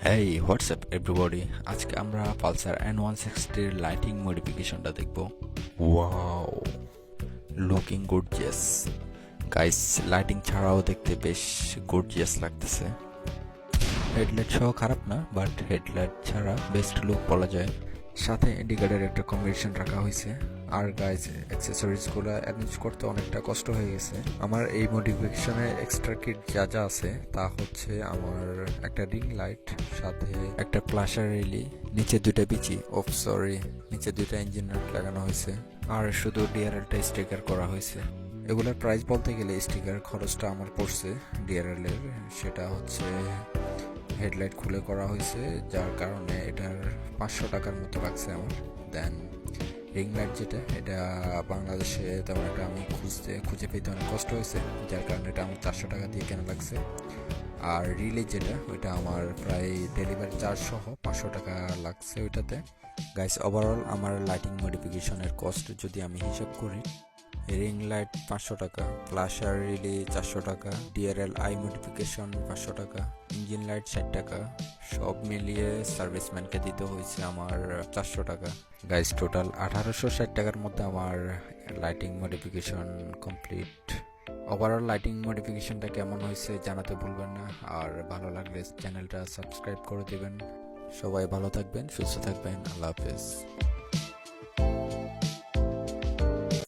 হেই WhatsApp everybody, আজকে আমরা Pulsar N160 এর লাইটিং মডিফিকেশনটা দেখব। Wow, looking gorgeous guys. Lighting ছাড়াও দেখতে বেশ গর্জিয়াস লাগতেছে। হেডলাইট সহ খারাপ না, বাট হেডলাইট ছাড়া বেস্ট লুক বলা যায়। সাথে ইন্ডিকেটরের একটা কম্বিনেশন রাখা হয়েছে। আর গাইস, অ্যাক্সেসরিজগুলো অ্যারেঞ্জ করতে অনেকটা কষ্ট হয়ে গেছে। আমার এই মডিফিকেশনে এক্সট্রা কিট যা যা আছে তা হচ্ছে আমার একটা রিং লাইট, সাথে একটা প্লাশার রিলি, নিচে দুইটা বিচি সরি, নিচে দুইটা ইঞ্জিন লাইট লাগানো হয়েছে, আর শুধু ডিআরএলটা স্টিকার করা হয়েছে। এগুলোর প্রাইস বলতে গেলে স্টিকার খরচটা আমার পড়ছে ডিআরএল এর, সেটা হচ্ছে হেডলাইট খুলে করা হয়েছে, যার কারণে এটার 500 টাকার মতো লাগছে আমার। দেন রিং লাইট যেটা, এটা বাংলাদেশে তেমন একটা আমি খুঁজে পেতে অনেক কষ্ট হয়েছে, যার কারণে এটা আমার 400 টাকা দিয়ে কেনা লাগছে। আর রিলে যেটা, ওইটা আমার প্রায় ডেলিভারি চার্জ সহ 500 টাকা লাগছে ওইটাতে। গাইস, ওভারঅল আমার লাইটিং মডিফিকেশনের কস্ট যদি আমি হিসাব করি, রিং লাইট 500 টাকা, ফ্ল্যাশার রিলে 400 টাকা, ডিআরএল আই মডিফিকেশন 500 টাকা, ইঞ্জিন লাইট 60 টাকা, সব মিলিয়ে সার্ভিসম্যানকে দিতে হয়েছে আমার 400 টাকা। গাইস, টোটাল 1860 টাকার মধ্যে আমার lighting modification complete. Overall lighting মডিফিকেশনটা কেমন হয়েছে জানাতে ভুলবেন না, আর ভালো লাগলে চ্যানেলটা সাবস্ক্রাইব করে দেবেন। সবাই ভালো থাকবেন, সুস্থ থাকবেন, আল্লাহ হাফেজ।